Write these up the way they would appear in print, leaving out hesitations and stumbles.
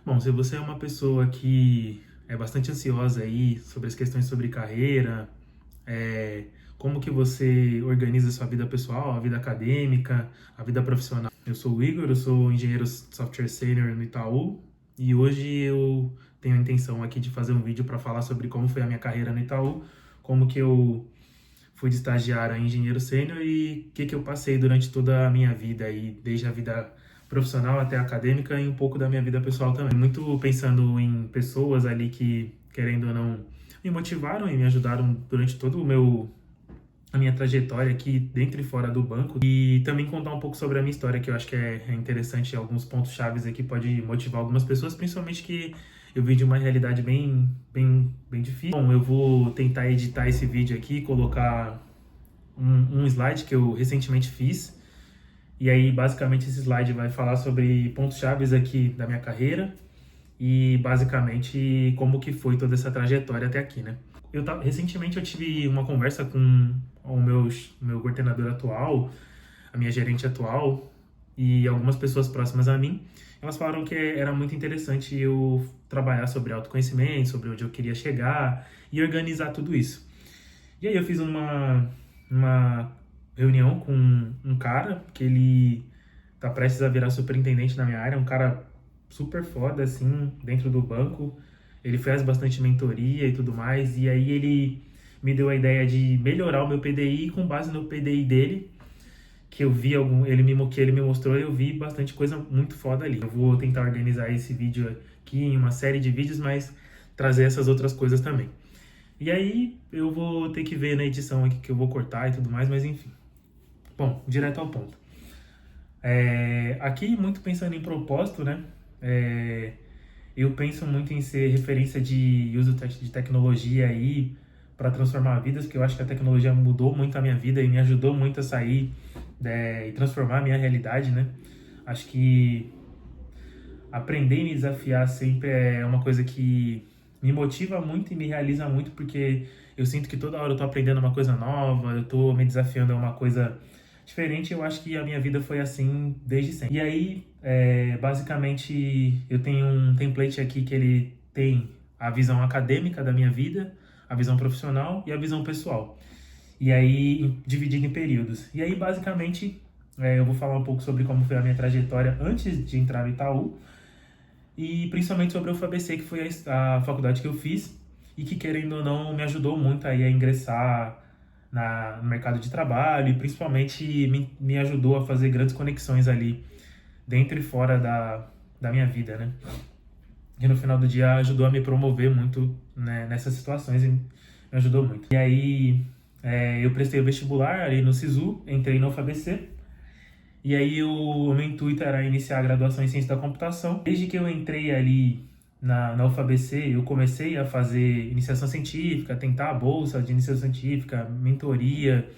Bom, se você é uma pessoa que é bastante ansiosa aí sobre as questões sobre carreira, como que você organiza a sua vida pessoal, a vida acadêmica, a vida profissional. Eu sou o Igor, eu sou engenheiro software senior no Itaú e hoje eu tenho a intenção aqui de fazer um vídeo para falar sobre como foi a minha carreira no Itaú, como que eu fui de estagiário a engenheiro sênior e o que que eu passei durante toda a minha vida aí, desde a vida profissional até a acadêmica e um pouco da minha vida pessoal também. Muito pensando em pessoas ali que, querendo ou não, me motivaram e me ajudaram durante todo a minha trajetória aqui dentro e fora do banco e também contar um pouco sobre a minha história, que eu acho que é interessante, alguns pontos chaves aqui pode motivar algumas pessoas, principalmente que eu vim de uma realidade bem difícil. Bom, eu vou tentar editar esse vídeo aqui, colocar um slide que eu recentemente fiz, e aí basicamente esse slide vai falar sobre pontos chaves aqui da minha carreira e basicamente como que foi toda essa trajetória até aqui, né? Recentemente eu tive uma conversa com meu coordenador atual, a minha gerente atual e algumas pessoas próximas a mim. Elas falaram que era muito interessante eu trabalhar sobre autoconhecimento, sobre onde eu queria chegar e organizar tudo isso. E aí eu fiz uma reunião com um cara que ele tá prestes a virar superintendente na minha área, um cara super foda, assim, dentro do banco. Ele fez bastante mentoria e tudo mais, e aí ele me deu a ideia de melhorar o meu PDI, e com base no PDI dele, que eu vi que ele me mostrou, eu vi bastante coisa muito foda ali. Eu vou tentar organizar esse vídeo aqui em uma série de vídeos, mas trazer essas outras coisas também. E aí eu vou ter que ver na edição aqui que eu vou cortar e tudo mais, mas enfim. Bom, direto ao ponto. Aqui, muito pensando em propósito, né? Eu penso muito em ser referência de uso de tecnologia aí para transformar vidas, porque eu acho que a tecnologia mudou muito a minha vida e me ajudou muito a sair e transformar a minha realidade, né? Acho que aprender e me desafiar sempre é uma coisa que me motiva muito e me realiza muito, porque eu sinto que toda hora eu tô aprendendo uma coisa nova, eu tô me desafiando a uma coisa diferente. Eu acho que a minha vida foi assim desde sempre. E aí, basicamente, eu tenho um template aqui que ele tem a visão acadêmica da minha vida, a visão profissional e a visão pessoal. E aí, dividido em períodos. E aí, basicamente, eu vou falar um pouco sobre como foi a minha trajetória antes de entrar no Itaú, e principalmente sobre a UFABC, que foi a faculdade que eu fiz e que, querendo ou não, me ajudou muito aí a ingressar no mercado de trabalho e principalmente me ajudou a fazer grandes conexões ali dentro e fora da minha vida, né? E no final do dia ajudou a me promover muito, né, nessas situações e me ajudou muito. E aí eu prestei o vestibular ali no SISU, entrei no UFABC. E aí o meu intuito era iniciar a graduação em ciência da computação. Desde que eu entrei ali na UFABC, eu comecei a fazer iniciação científica, tentar a bolsa de iniciação científica, mentoria.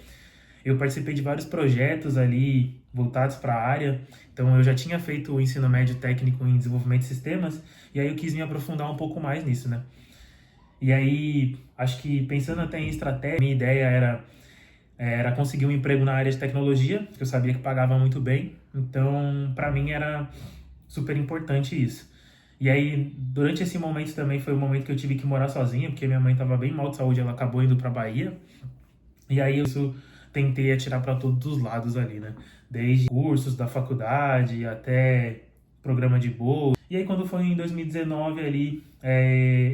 Eu participei de vários projetos ali voltados para a área. Então eu já tinha feito o ensino médio técnico em desenvolvimento de sistemas, e aí eu quis me aprofundar um pouco mais nisso, né? E aí, acho que pensando até em estratégia, minha ideia era conseguir um emprego na área de tecnologia, que eu sabia que pagava muito bem. Então, para mim era super importante isso. E aí, durante esse momento também foi o momento que eu tive que morar sozinha, porque minha mãe estava bem mal de saúde, ela acabou indo para Bahia. E aí eu tentei atirar para todos os lados ali, né? Desde cursos da faculdade até programa de bolsa. E aí quando foi em 2019 ali,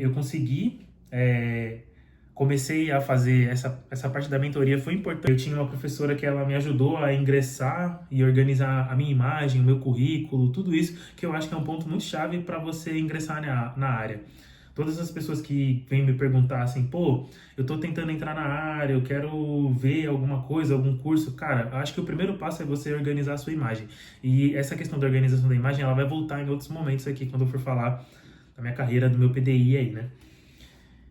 eu consegui comecei a fazer essa parte da mentoria. Foi importante. Eu tinha uma professora que ela me ajudou a ingressar e organizar a minha imagem, o meu currículo, tudo isso, que eu acho que é um ponto muito chave para você ingressar na área. Todas as pessoas que vêm me perguntar assim, pô, eu tô tentando entrar na área, eu quero ver alguma coisa, algum curso. Cara, eu acho que o primeiro passo é você organizar a sua imagem. E essa questão da organização da imagem, ela vai voltar em outros momentos aqui, quando eu for falar da minha carreira, do meu PDI aí, né?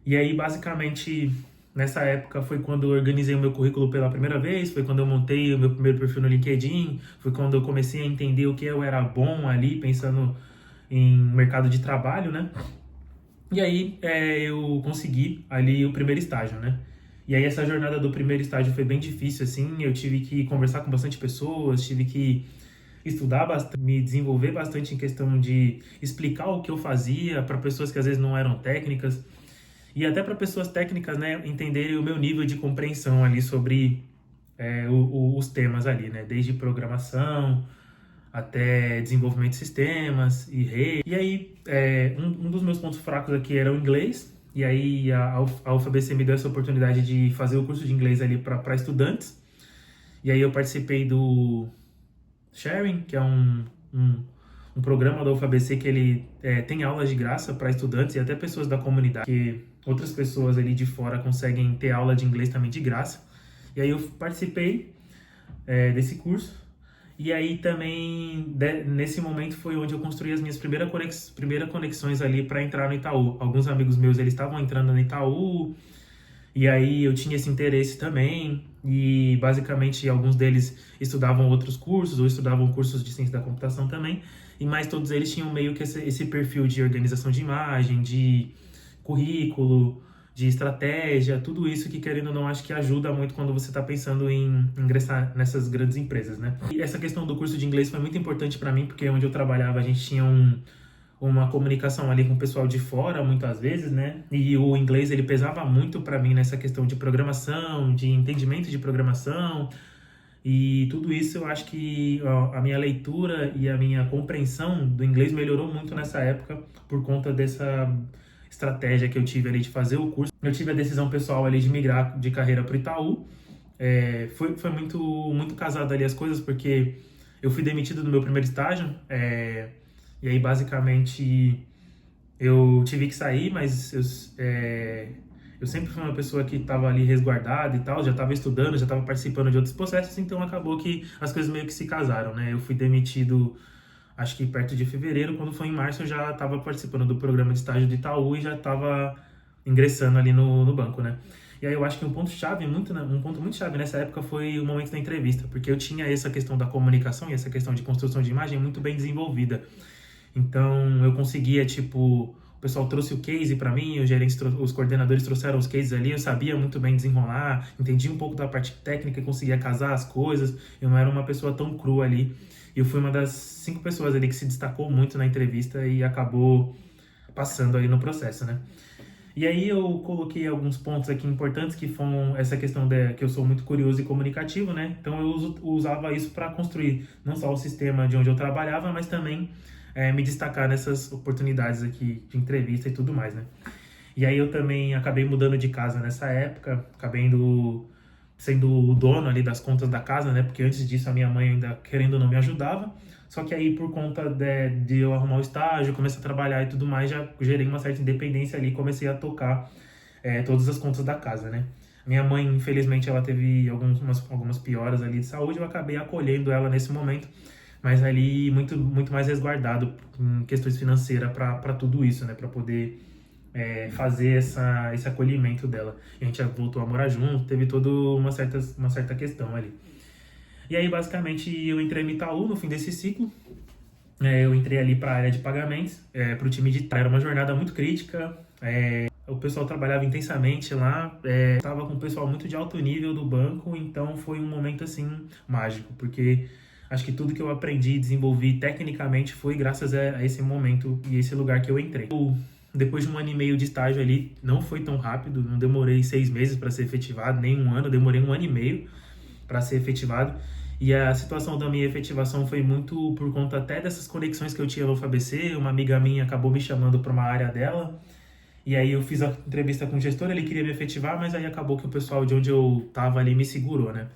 E aí, basicamente, nessa época foi quando eu organizei o meu currículo pela primeira vez, foi quando eu montei o meu primeiro perfil no LinkedIn, foi quando eu comecei a entender o que eu era bom ali, pensando em mercado de trabalho, né? E aí eu consegui ali o primeiro estágio, né? E aí essa jornada do primeiro estágio foi bem difícil, assim, eu tive que conversar com bastante pessoas, tive que estudar bastante, me desenvolver bastante em questão de explicar o que eu fazia para pessoas que às vezes não eram técnicas e até para pessoas técnicas, né, entenderem o meu nível de compreensão ali sobre os temas ali, né, desde programação até desenvolvimento de sistemas e rede. E aí, um dos meus pontos fracos aqui era o inglês, e aí a UFABC me deu essa oportunidade de fazer o curso de inglês ali para estudantes, e aí eu participei do Sharing, que é um programa da UFABC que ele tem aulas de graça para estudantes e até pessoas da comunidade, que outras pessoas ali de fora conseguem ter aula de inglês também de graça. E aí eu participei desse curso. E aí também, nesse momento, foi onde eu construí as minhas primeiras conexões ali para entrar no Itaú. Alguns amigos meus, eles estavam entrando no Itaú, e aí eu tinha esse interesse também, e basicamente alguns deles estudavam outros cursos, ou estudavam cursos de ciência da computação também, e mais todos eles tinham meio que esse perfil de organização de imagem, de currículo, de estratégia, tudo isso que, querendo ou não, acho que ajuda muito quando você está pensando em ingressar nessas grandes empresas, né? E essa questão do curso de inglês foi muito importante para mim, porque onde eu trabalhava a gente tinha uma comunicação ali com o pessoal de fora, muitas vezes, né? E o inglês, ele pesava muito para mim nessa questão de programação, de entendimento de programação, e tudo isso eu acho que a minha leitura e a minha compreensão do inglês melhorou muito nessa época por conta dessa estratégia que eu tive ali de fazer o curso. Eu tive a decisão pessoal ali de migrar de carreira para o Itaú. Foi muito casado ali as coisas, porque eu fui demitido do meu primeiro estágio, e aí basicamente eu tive que sair, mas eu sempre fui uma pessoa que estava ali resguardada e tal, já estava estudando, já estava participando de outros processos, então acabou que as coisas meio que se casaram, né? Eu fui demitido acho que perto de fevereiro, quando foi em março eu já estava participando do programa de estágio do Itaú e já estava ingressando ali no banco, né? E aí eu acho que um ponto muito chave nessa época foi o momento da entrevista, porque eu tinha essa questão da comunicação e essa questão de construção de imagem muito bem desenvolvida. Então eu conseguia, tipo, o pessoal trouxe o case para mim, os coordenadores trouxeram os cases ali, eu sabia muito bem desenrolar, entendi um pouco da parte técnica, conseguia casar as coisas, eu não era uma pessoa tão crua ali. E eu fui uma das 5 pessoas ali que se destacou muito na entrevista e acabou passando aí no processo, né? E aí eu coloquei alguns pontos aqui importantes, que foram essa questão que eu sou muito curioso e comunicativo, né? Então eu usava isso para construir não só o sistema de onde eu trabalhava, mas também me destacar nessas oportunidades aqui de entrevista e tudo mais, né? E aí eu também acabei mudando de casa nessa época, acabei sendo o dono ali das contas da casa, né? Porque antes disso a minha mãe ainda, querendo ou não, me ajudava. Só que aí, por conta de eu arrumar o estágio, começar a trabalhar e tudo mais, já gerei uma certa independência ali e comecei a tocar todas as contas da casa, né? Minha mãe, infelizmente, ela teve algumas pioras ali de saúde, eu acabei acolhendo ela nesse momento, mas ali muito mais resguardado em questões financeiras para tudo isso, né? Para poder fazer esse acolhimento dela. A gente voltou a morar junto, teve toda uma certa questão ali. E aí, basicamente, eu entrei no Itaú no fim desse ciclo. Eu entrei ali para a área de pagamentos, para o time de Itaú. Era uma jornada muito crítica, o pessoal trabalhava intensamente lá, estava com o pessoal muito de alto nível do banco, então foi um momento, assim, mágico, porque acho que tudo que eu aprendi e desenvolvi tecnicamente foi graças a esse momento e esse lugar que eu entrei. Depois de 1 ano e meio de estágio ali, não foi tão rápido, não demorei 6 meses para ser efetivado, nem 1 ano, demorei 1 ano e meio para ser efetivado. E a situação da minha efetivação foi muito por conta até dessas conexões que eu tinha no UFABC. Uma amiga minha acabou me chamando para uma área dela, e aí eu fiz a entrevista com o gestor, ele queria me efetivar, mas aí acabou que o pessoal de onde eu estava ali me segurou, né?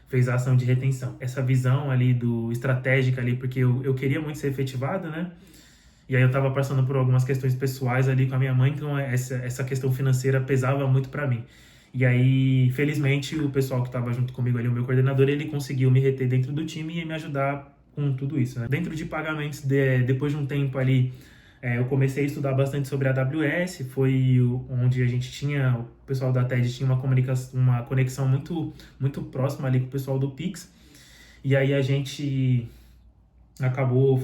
Fez a ação de retenção. Essa visão ali estratégica ali, porque eu queria muito ser efetivado, né? E aí eu estava passando por algumas questões pessoais ali com a minha mãe, então essa questão financeira pesava muito para mim. E aí, felizmente, o pessoal que estava junto comigo ali, o meu coordenador, ele conseguiu me reter dentro do time e me ajudar com tudo isso, né? Dentro de pagamentos, depois de um tempo ali, eu comecei a estudar bastante sobre a AWS, foi onde a gente tinha, o pessoal da TED tinha uma conexão muito próxima ali com o pessoal do Pix, e aí a gente acabou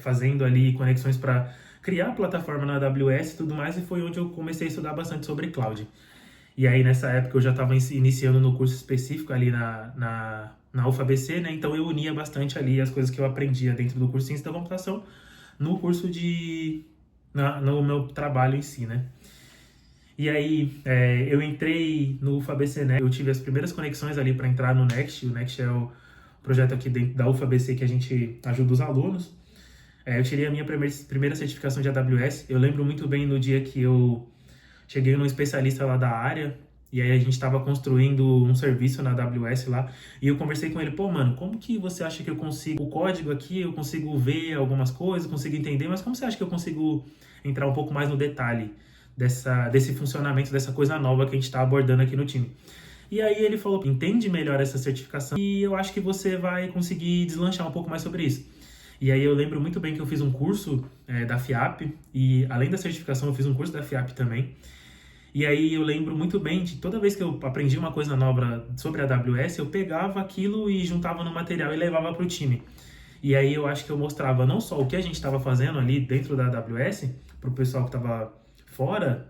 fazendo ali conexões para criar a plataforma na AWS e tudo mais, e foi onde eu comecei a estudar bastante sobre cloud. E aí, nessa época, eu já estava iniciando no curso específico ali na UFABC, né? Então eu unia bastante ali as coisas que eu aprendia dentro do curso de Ciência da Computação no curso no meu trabalho em si, né? E aí, eu entrei no UFABC, né? Eu tive as primeiras conexões ali para entrar no Next. O Next é o projeto aqui dentro da UFABC que a gente ajuda os alunos. Eu tirei a minha primeira certificação de AWS. Eu lembro muito bem no dia que eu cheguei num especialista lá da área, e aí a gente estava construindo um serviço na AWS lá, e eu conversei com ele, pô, mano, como que você acha que eu consigo, o código aqui, eu consigo ver algumas coisas, consigo entender, mas como você acha que eu consigo entrar um pouco mais no detalhe desse funcionamento, dessa coisa nova que a gente está abordando aqui no time? E aí ele falou, entende melhor essa certificação e eu acho que você vai conseguir deslanchar um pouco mais sobre isso. E aí eu lembro muito bem que eu fiz um curso da FIAP, e além da certificação eu fiz um curso da FIAP também. E aí eu lembro muito bem de toda vez que eu aprendi uma coisa nova sobre a AWS, eu pegava aquilo e juntava no material e levava para o time. E aí eu acho que eu mostrava não só o que a gente estava fazendo ali dentro da AWS, para o pessoal que estava fora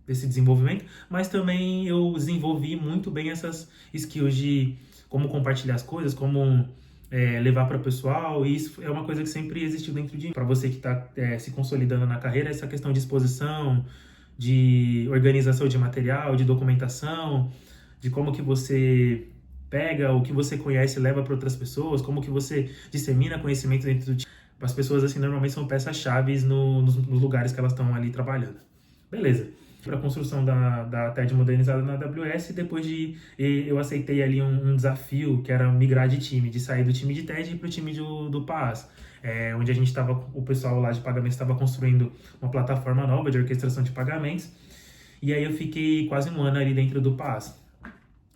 desse desenvolvimento, mas também eu desenvolvi muito bem essas skills de como compartilhar as coisas, como levar para o pessoal, e isso é uma coisa que sempre existiu dentro de mim. Para você que está se consolidando na carreira, essa questão de exposição, de organização de material, de documentação, de como que você pega o que você conhece e leva para outras pessoas, como que você dissemina conhecimento dentro do time. As pessoas, assim, normalmente são peças-chave nos lugares que elas estão ali trabalhando. Beleza. Para a construção da TED modernizada na AWS, eu aceitei ali um desafio que era migrar de time, de sair do time de TED para o time do PaaS, onde o pessoal lá de pagamentos estava construindo uma plataforma nova de orquestração de pagamentos, e aí eu fiquei quase um ano ali dentro do PaaS.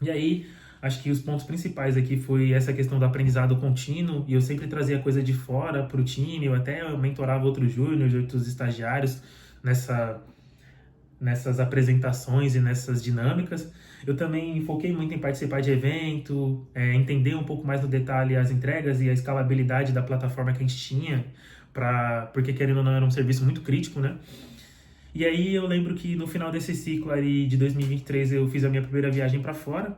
E aí, acho que os pontos principais aqui foi essa questão do aprendizado contínuo, e eu sempre trazia coisa de fora para o time, eu até mentorava outros júniores, outros estagiários nessas apresentações e nessas dinâmicas. Eu também foquei muito em participar de evento, entender um pouco mais no detalhe as entregas e a escalabilidade da plataforma que a gente tinha, porque querendo ou não era um serviço muito crítico, né? E aí eu lembro que no final desse ciclo aí de 2023 eu fiz a minha primeira viagem para fora,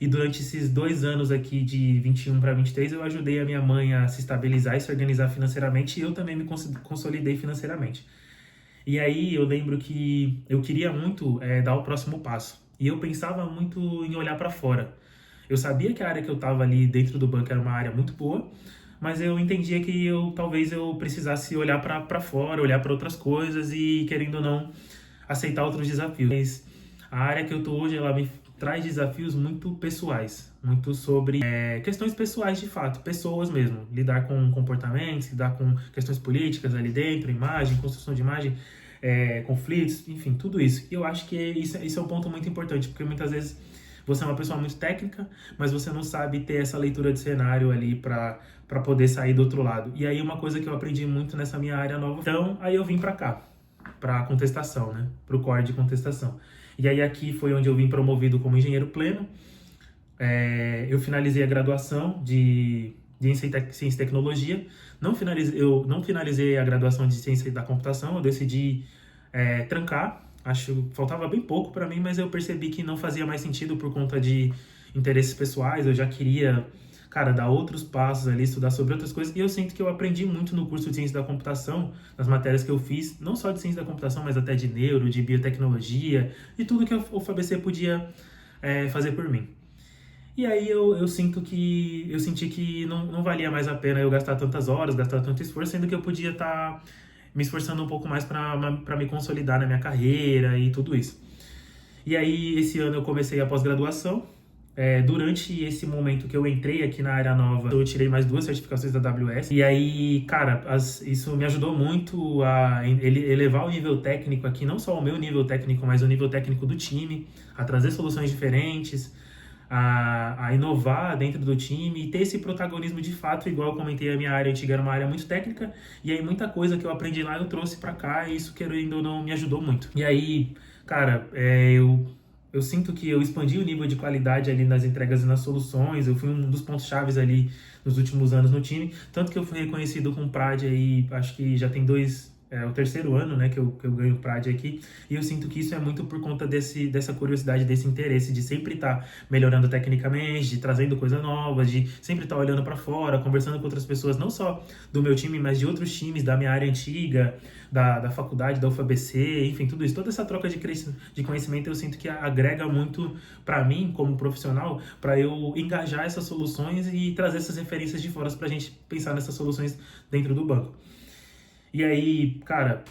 e durante esses 2 anos aqui de 21 para 23 eu ajudei a minha mãe a se estabilizar e se organizar financeiramente, e eu também me consolidei financeiramente. E aí eu lembro que eu queria muito dar o próximo passo. E eu pensava muito em olhar para fora. Eu sabia que a área que eu estava ali dentro do banco era uma área muito boa, mas eu entendia que talvez eu precisasse olhar para fora, olhar para outras coisas e, querendo ou não, aceitar outros desafios. Mas a área que eu estou hoje, ela me traz desafios muito pessoais, muito sobre questões pessoais de fato, pessoas mesmo, lidar com comportamentos, lidar com questões políticas ali dentro, imagem, construção de imagem, conflitos, enfim, tudo isso. E eu acho que isso é um ponto muito importante, porque muitas vezes você é uma pessoa muito técnica, mas você não sabe ter essa leitura de cenário ali para poder sair do outro lado. E aí uma coisa que eu aprendi muito nessa minha área nova, então aí eu vim para cá, para contestação, né, para o core de contestação. E aí aqui foi onde eu vim promovido como engenheiro pleno. Eu finalizei a graduação de Ciência e Tecnologia. Eu não finalizei a graduação de Ciência da Computação, eu decidi trancar. Acho que faltava bem pouco para mim, mas eu percebi que não fazia mais sentido por conta de interesses pessoais. Eu já queria, cara, dar outros passos ali, estudar sobre outras coisas. E eu sinto que eu aprendi muito no curso de Ciência da Computação, nas matérias que eu fiz, não só de Ciência da Computação, mas até de neuro, de biotecnologia, e tudo que a UFABC podia fazer por mim. E aí eu senti que não valia mais a pena eu gastar tantas horas, gastar tanto esforço, sendo que eu podia estar me esforçando um pouco mais para me consolidar na minha carreira e tudo isso. E aí esse ano eu comecei a pós-graduação. Durante esse momento que eu entrei aqui na área nova, eu tirei mais 2 certificações da AWS. E aí, cara, isso me ajudou muito a elevar o nível técnico aqui, não só o meu nível técnico, mas o nível técnico do time, a trazer soluções diferentes, a inovar dentro do time e ter esse protagonismo de fato, igual eu comentei, a minha área antiga era uma área muito técnica, e aí muita coisa que eu aprendi lá eu trouxe pra cá, e isso, querendo ou não, me ajudou muito. E aí, cara, eu sinto que eu expandi o nível de qualidade ali nas entregas e nas soluções. Eu fui um dos pontos chaves ali nos últimos anos no time, tanto que eu fui reconhecido com o PRAD aí, acho que já tem É o terceiro ano, né, que eu ganho PRAD aqui, e eu sinto que isso é muito por conta dessa curiosidade, desse interesse de sempre estar melhorando tecnicamente, de trazendo coisas novas, de sempre estar olhando para fora, conversando com outras pessoas, não só do meu time, mas de outros times da minha área antiga, da faculdade, da UFABC, enfim, tudo isso. Toda essa troca de conhecimento eu sinto que agrega muito para mim, como profissional, para eu engajar essas soluções e trazer essas referências de fora para a gente pensar nessas soluções dentro do banco. E aí, cara,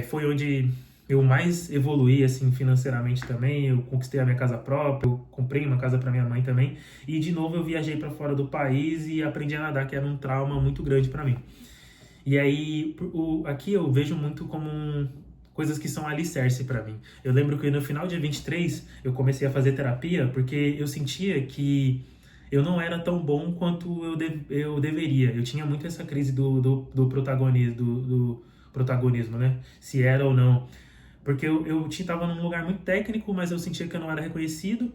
foi onde eu mais evoluí, assim, financeiramente também. Eu conquistei a minha casa própria, eu comprei uma casa para minha mãe também. E, de novo, eu viajei para fora do país e aprendi a nadar, que era um trauma muito grande para mim. E aí, aqui eu vejo muito como coisas que são alicerce para mim. Eu lembro que no final de 23, eu comecei a fazer terapia porque eu sentia que eu não era tão bom quanto eu deveria. Eu tinha muito essa crise do protagonismo, do protagonismo, né? Se era ou não. Porque eu estava num lugar muito técnico, mas eu sentia que eu não era reconhecido.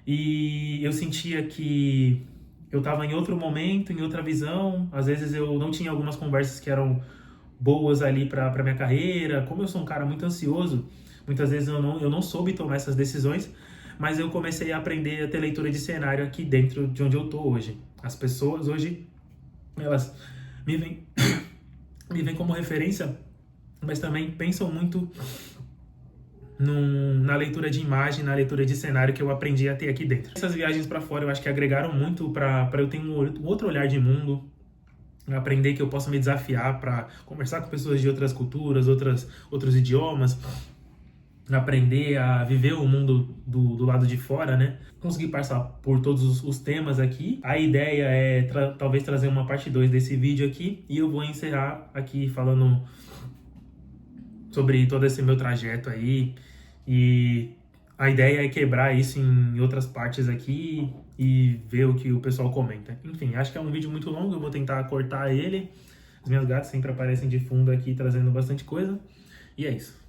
E eu sentia que eu estava em outro momento, em outra visão. Às vezes eu não tinha algumas conversas que eram boas ali para minha carreira. Como eu sou um cara muito ansioso, muitas vezes eu não soube tomar essas decisões, mas eu comecei a aprender a ter leitura de cenário aqui dentro de onde eu tô hoje. As pessoas hoje, elas me veem, me veem como referência, mas também pensam muito na leitura de imagem, na leitura de cenário que eu aprendi a ter aqui dentro. Essas viagens para fora eu acho que agregaram muito para eu ter um outro olhar de mundo, aprender que eu posso me desafiar para conversar com pessoas de outras culturas, outros idiomas, aprender a viver o mundo do lado de fora, né? Consegui passar por todos os temas aqui. A ideia é talvez trazer uma parte 2 desse vídeo aqui, e eu vou encerrar aqui falando sobre todo esse meu trajeto aí, e a ideia é quebrar isso em outras partes aqui e ver o que o pessoal comenta. Enfim, acho que é um vídeo muito longo, eu vou tentar cortar ele. Os meus gatos sempre aparecem de fundo aqui trazendo bastante coisa. E é isso.